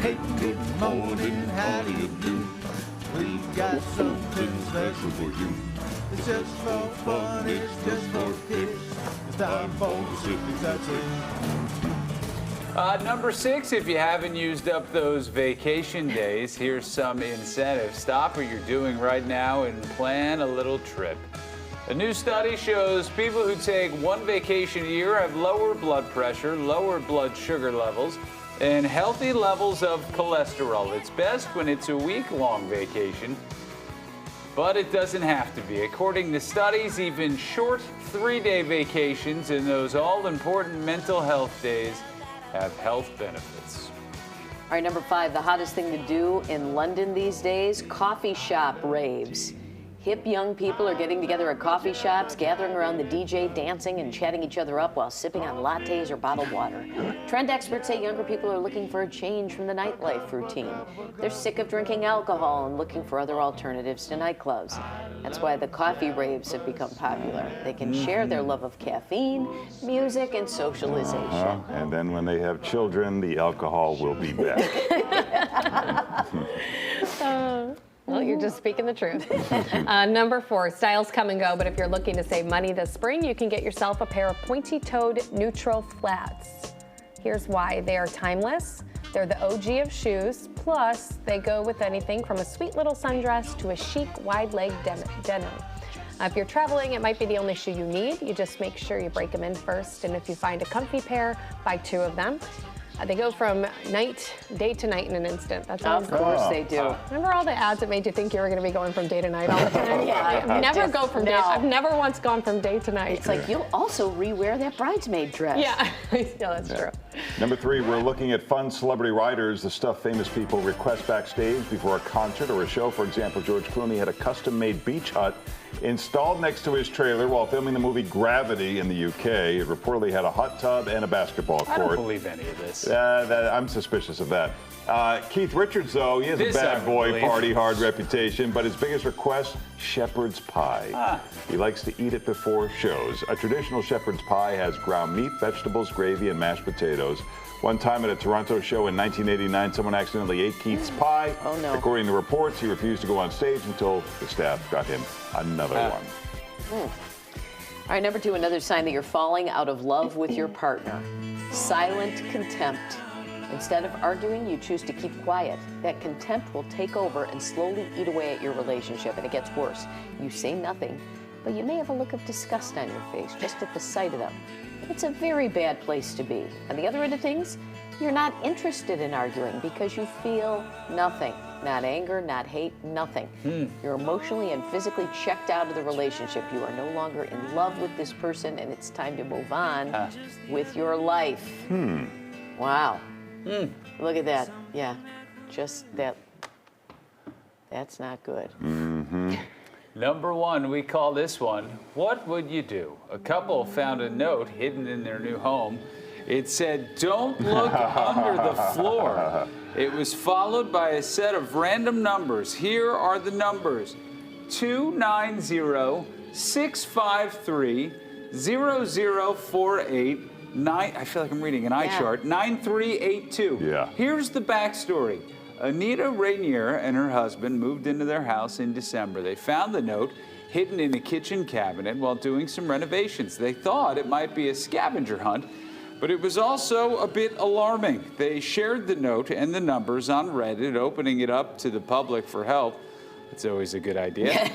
Hey, good morning, how do you do? We've got something special for you. It's just for fun, it's just for kids. It's time for the Pacific, that's it. Number 6, if you haven't used up those vacation days, here's some incentive. Stop what you're doing right now and plan a little trip. A new study shows people who take one vacation a year have lower blood pressure, lower blood sugar levels, and healthy levels of cholesterol. It's best when it's a week-long vacation, but it doesn't have to be. According to studies, even short 3-day vacations and those all-important mental health days have health benefits. All right, number 5, the hottest thing to do in London these days, coffee shop raves. Hip young people are getting together at coffee shops, gathering around the DJ, dancing and chatting each other up while sipping on lattes or bottled water. Trend experts say younger people are looking for a change from the nightlife routine. They're sick of drinking alcohol and looking for other alternatives to nightclubs. That's why the coffee raves have become popular. They can share their love of caffeine, music, and socialization. And then when they have children, the alcohol will be back. Well, you're just speaking the truth. Number 4, styles come and go, but if you're looking to save money this spring, you can get yourself a pair of pointy-toed neutral flats. Here's why. They are timeless. They're the OG of shoes. Plus, they go with anything from a sweet little sundress to a chic wide-leg denim. If you're traveling, it might be the only shoe you need. You just make sure you break them in first, and if you find a comfy pair, buy 2 of them. They go from day to night in an instant. That's Of course they do. Remember all the ads that made you think you were going to be going from day to night all the time? Yeah, I never go from day. no. I've never once gone from day to night. It's like you'll also re-wear that bridesmaid dress. Yeah, that's true. Number 3, we're looking at fun celebrity riders, the stuff famous people request backstage before a concert or a show. For example, George Clooney had a custom-made beach hut installed next to his trailer while filming the movie Gravity in the UK. It reportedly had a hot tub and a basketball court. I don't believe any of this. I'm suspicious of that. Keith Richards, though, he has a bad boy party hard reputation, but his biggest request, shepherd's pie. He likes to eat it before shows. A traditional shepherd's pie has ground meat, vegetables, gravy, and mashed potatoes. One time at a Toronto show in 1989, someone accidentally ate Keith's pie. Oh, no. According to reports, he refused to go on stage until the staff got him another one. All right, number 2, another sign that you're falling out of love with your partner. Silent contempt. Instead of arguing, you choose to keep quiet. That contempt will take over and slowly eat away at your relationship, and it gets worse. You say nothing, but you may have a look of disgust on your face just at the sight of them. It's a very bad place to be. On the other end of things, you're not interested in arguing because you feel nothing. Not anger, not hate, nothing. You're emotionally and physically checked out of the relationship. You are no longer in love with this person, and it's time to move on with your life. Wow. Look at that. Yeah, just that. That's not good. Number 1, we call this one, what would you do? A couple found a note hidden in their new home. It said, don't look under the floor. It was followed by a set of random numbers. Here are the numbers: 290-653-0048. I feel like I'm reading an eye chart. 9382. Yeah. Here's the backstory. Anita Rainier and her husband moved into their house in December. They found the note hidden in a kitchen cabinet while doing some renovations. They thought it might be a scavenger hunt, but it was also a bit alarming. They shared the note and the numbers on Reddit, opening it up to the public for help. It's always a good idea.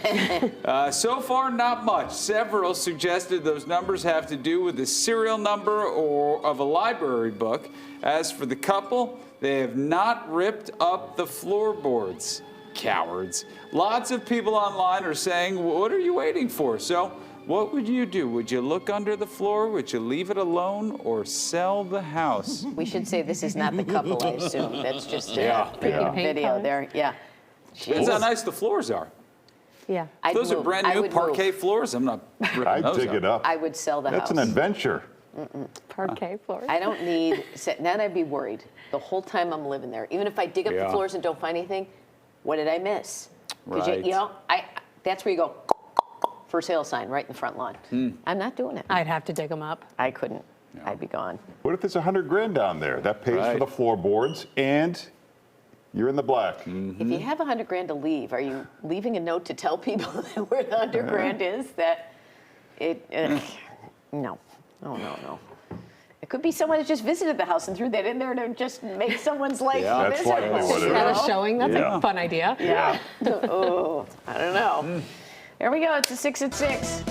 So far, not much. Several suggested those numbers have to do with the serial number or of a library book. As for the couple, they have not ripped up the floorboards. Cowards. Lots of people online are saying, what are you waiting for? So what would you do? Would you look under the floor? Would you leave it alone or sell the house? We should say this is not the couple, I assume. That's just a Yeah. video there. Yeah. Depends how nice the floors are. Yeah. I'd Those are move. brand I new would parquet move. floors. I'm not ripping I'd those dig it up. I would sell the house. That's an adventure. Parquet floors. I don't need, then I'd be worried the whole time I'm living there. Even if I dig up the floors and don't find anything, what did I miss? Because Right. you know, that's where you go, for sale sign right in the front lawn. I'm not doing it. I'd have to dig them up. I couldn't. I'd be gone. What if there's $100,000 down there? That pays for Right. the floorboards and You're in the black. If you have $100,000 to leave, are you leaving a note to tell people where the $100,000 is? That it? No. It could be someone that just visited the house and threw that in there to just make someone's life That's likely miserable. what it At is. a showing, that's Yeah. a fun idea. Yeah. Oh, I don't know. There we go. It's a 6 at 6.